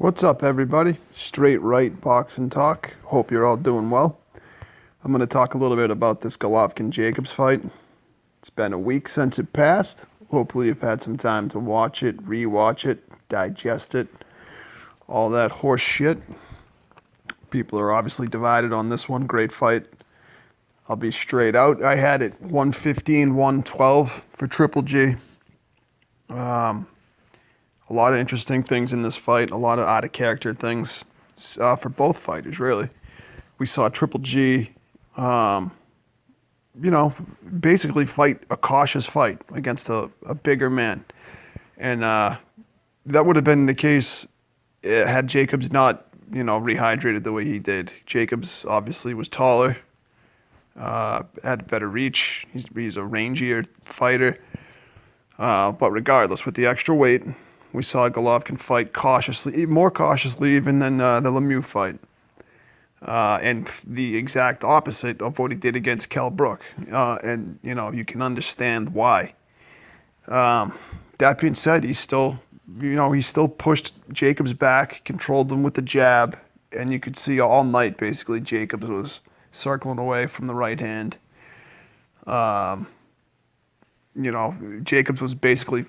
What's up, everybody? Straight right boxing talk. Hope you're all doing well. I'm going to talk a little bit about this Golovkin-Jacobs fight. It's been a week since it passed. Hopefully you've had some time to watch it, rewatch it, digest it, all that horse shit. People are obviously divided on this one. Great fight. I'll be straight out. I had it 115, 112 for Triple G. A lot of interesting things in this fight, a lot of out-of-character things for both fighters, really. We saw Triple G, basically fight a cautious fight against a bigger man. And that would have been the case had Jacobs not, rehydrated the way he did. Jacobs obviously was taller, had better reach. He's a rangier fighter. But regardless, with the extra weight, we saw Golovkin fight cautiously, more cautiously even than the Lemieux fight. And the exact opposite of what he did against Kell Brook. And, you can understand why. That being said, he still pushed Jacobs back, controlled him with the jab, and you could see all night, basically, Jacobs was circling away from the right hand. Jacobs was basically,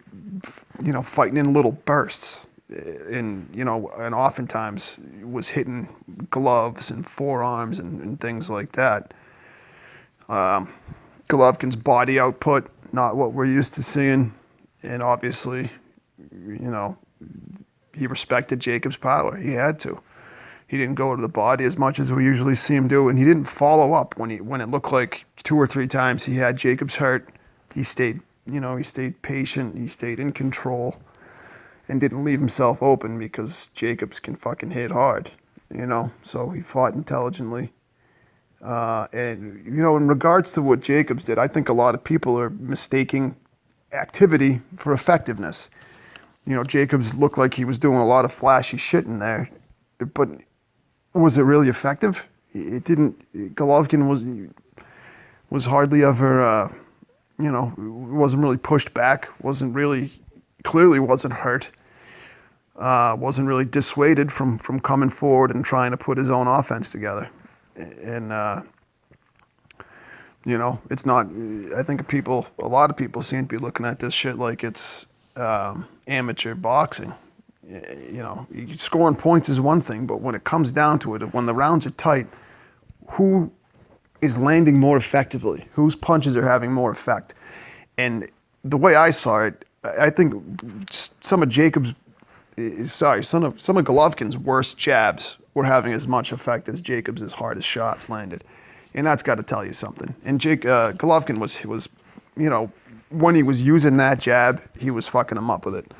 fighting in little bursts, and oftentimes was hitting gloves and forearms and things like that. Golovkin's body output, not what we're used to seeing, and obviously, he respected Jacobs' power. He had to. He didn't go to the body as much as we usually see him do, and he didn't follow up when it looked like 2 or 3 times he had Jacobs hurt. He stayed patient, he stayed in control, and didn't leave himself open because Jacobs can fucking hit hard, so he fought intelligently. And, in regards to what Jacobs did, I think a lot of people are mistaking activity for effectiveness. Jacobs looked like he was doing a lot of flashy shit in there, but was it really effective? It didn't. Golovkin was hardly ever, wasn't really pushed back, clearly wasn't hurt, wasn't really dissuaded from coming forward and trying to put his own offense together. And, it's not, I think a lot of people seem to be looking at this shit like it's amateur boxing. Scoring points is one thing, but when it comes down to it, when the rounds are tight, who is landing more effectively? Whose punches are having more effect? And the way I saw it, I think some of Golovkin's worst jabs were having as much effect as Jacobs' hardest shots landed. And that's got to tell you something. And Golovkin was, when he was using that jab, he was fucking him up with it.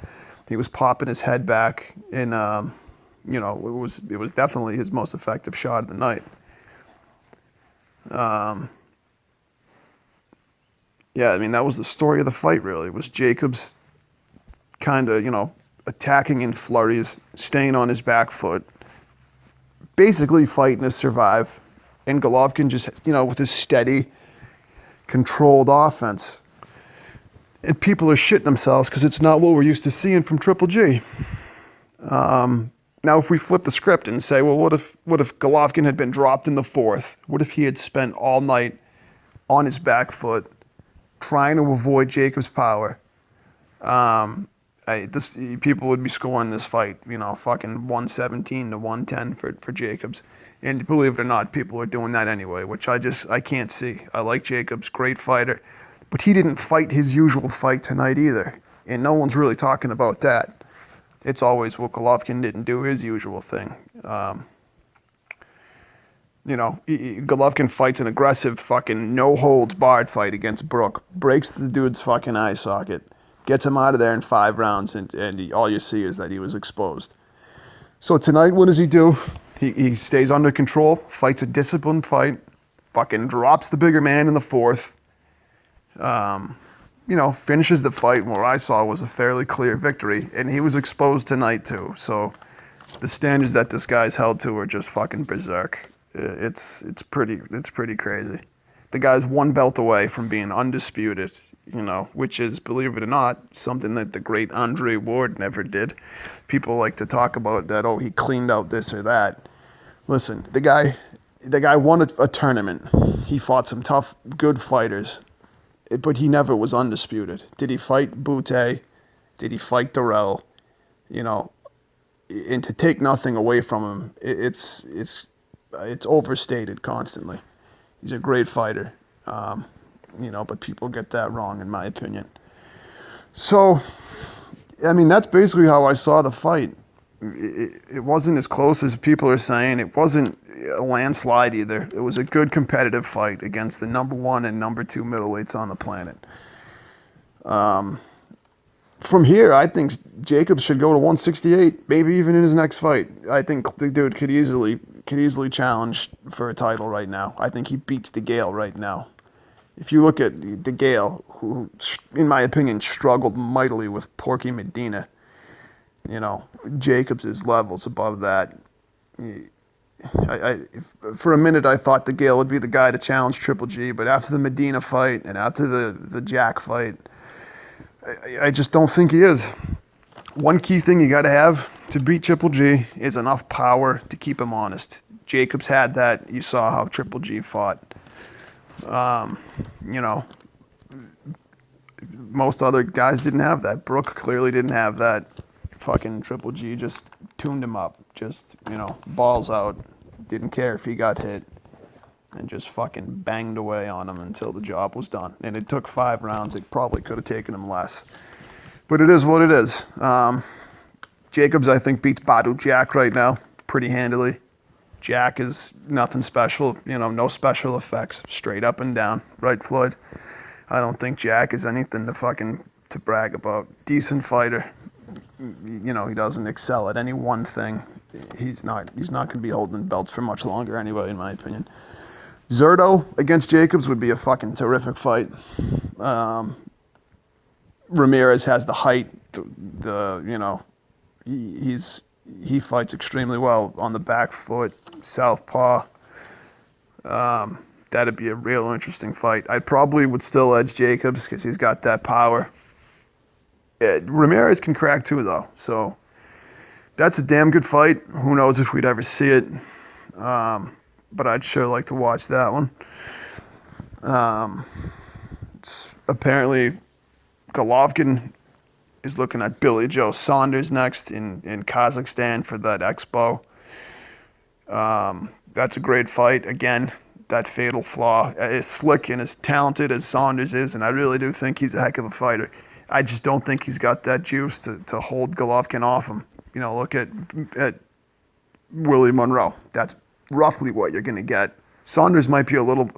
He was popping his head back, and it was definitely his most effective shot of the night. That was the story of the fight, really. It was Jacobs kind of, attacking in flurries, staying on his back foot, basically fighting to survive. And Golovkin just, with his steady, controlled offense. And people are shitting themselves because it's not what we're used to seeing from Triple G. Now, if we flip the script and say, well, what if Golovkin had been dropped in the 4th? What if he had spent all night on his back foot trying to avoid Jacobs' power? People would be scoring this fight, fucking 117 to 110 for Jacobs. And believe it or not, people are doing that anyway, which I can't see. I like Jacobs, great fighter. But he didn't fight his usual fight tonight either. And no one's really talking about that. It's always, well, Golovkin didn't do his usual thing. Golovkin fights an aggressive fucking no-holds-barred fight against Brook. Breaks the dude's fucking eye socket. Gets him out of there in 5 rounds, and all you see is that he was exposed. So tonight, what does he do? He stays under control, fights a disciplined fight, fucking drops the bigger man in the 4th. Finishes the fight. What I saw was a fairly clear victory, and he was exposed tonight too. So the standards that this guy's held to are just fucking berserk. It's pretty crazy. The guy's 1 belt away from being undisputed. which is, believe it or not, something that the great Andre Ward never did. People like to talk about that, oh, he cleaned out this or that. Listen, the guy won a tournament. He fought some tough, good fighters, but he never was undisputed. Did he fight Butte? Did he fight Darrell? You know, and to take nothing away from him, it's overstated constantly. He's a great fighter, but people get that wrong, in my opinion. So, I mean, that's basically how I saw the fight. It wasn't as close as people are saying. It wasn't a landslide either. It was a good competitive fight against the number one and number two middleweights on the planet. From here, I think Jacobs should go to 168, maybe even in his next fight. I think the dude could easily challenge for a title right now. I think he beats DeGale right now. If you look at DeGale, who, in my opinion, struggled mightily with Porky Medina, Jacobs is levels above that. For a minute, I thought DeGale would be the guy to challenge Triple G, but after the Medina fight and after the Jack fight, I just don't think he is. One key thing you got to have to beat Triple G is enough power to keep him honest. Jacobs had that. You saw how Triple G fought. Most other guys didn't have that. Brooke clearly didn't have that. Fucking Triple G just tuned him up. Just, balls out. Didn't care if he got hit. And just fucking banged away on him until the job was done. And it took 5 rounds. It probably could have taken him less. But it is what it is. Jacobs, I think, beats Badu Jack right now pretty handily. Jack is nothing special, no special effects, straight up and down. Right, Floyd? I don't think Jack is anything to brag about. Decent fighter. He doesn't excel at any one thing. He's not going to be holding belts for much longer anyway, in my opinion. Zurdo against Jacobs would be a fucking terrific fight. Ramirez has the height, he fights extremely well on the back foot, southpaw. That'd be a real interesting fight. I probably would still edge Jacobs because he's got that power. Ramirez can crack too, though, so that's a damn good fight. Who knows if we'd ever see it. But I'd sure like to watch that one. Apparently, Golovkin is looking at Billy Joe Saunders next in Kazakhstan for that expo. That's a great fight. Again, that fatal flaw. As slick and as talented as Saunders is, and I really do think he's a heck of a fighter, I just don't think he's got that juice to hold Golovkin off him. Look at Willie Monroe. That's roughly what you're going to get. Saunders might be a little,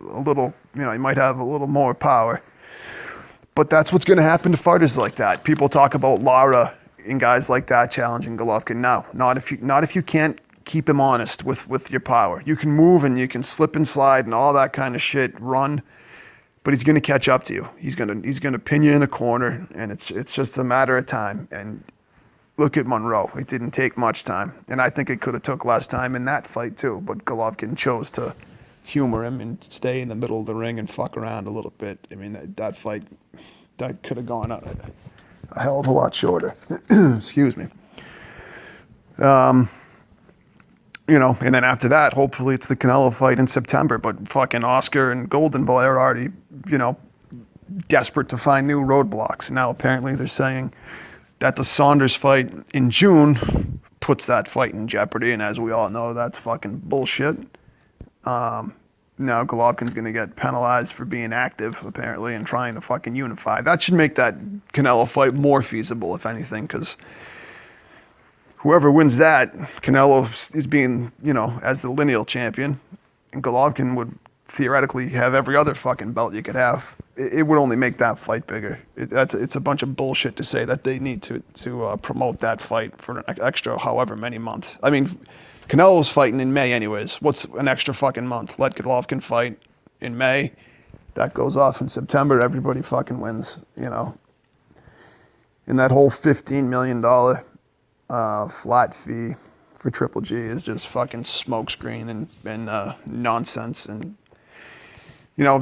he might have a little more power. But that's what's going to happen to fighters like that. People talk about Lara and guys like that challenging Golovkin. No, not if you can't keep him honest with your power. You can move and you can slip and slide and all that kind of shit, run, but he's going to catch up to you. He's going to pin you in a corner, and it's just a matter of time. And look at Monroe. It didn't take much time. And I think it could have took less time in that fight too, but Golovkin chose to humor him and stay in the middle of the ring and fuck around a little bit. I mean, that fight, that could have gone a hell of a lot shorter. Excuse me. And then after that, hopefully it's the Canelo fight in September, but fucking Oscar and Golden Boy are already, desperate to find new roadblocks. Now apparently they're saying that the Saunders fight in June puts that fight in jeopardy, and as we all know, that's fucking bullshit. Now Golovkin's going to get penalized for being active, apparently, and trying to fucking unify. That should make that Canelo fight more feasible, if anything, because whoever wins that, Canelo is being, as the lineal champion, and Golovkin would theoretically have every other fucking belt you could have. It would only make that fight bigger. It's a bunch of bullshit to say that they need to promote that fight for an extra however many months. I mean, Canelo's fighting in May anyways. What's an extra fucking month? Let Golovkin fight in May. That goes off in September. Everybody fucking wins, And that whole $15 million flat fee for Triple G is just fucking smokescreen and nonsense and,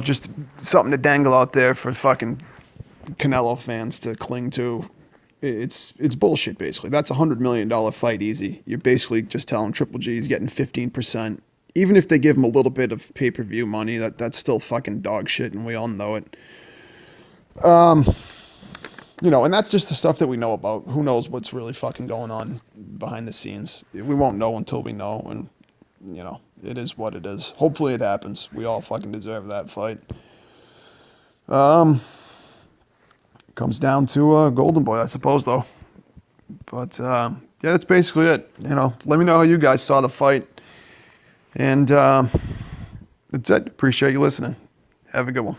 just something to dangle out there for fucking Canelo fans to cling to. It's bullshit, basically. That's $100 million fight easy. You're basically just telling Triple G he's getting 15%. Even if they give him a little bit of pay-per-view money, that's still fucking dog shit, and we all know it. And that's just the stuff that we know about. Who knows what's really fucking going on behind the scenes? We won't know until we know, and it is what it is. Hopefully it happens. We all fucking deserve that fight. Comes down to Golden Boy, I suppose, though. But yeah, that's basically it. Let me know how you guys saw the fight, and that's it. Appreciate you listening. Have a good one.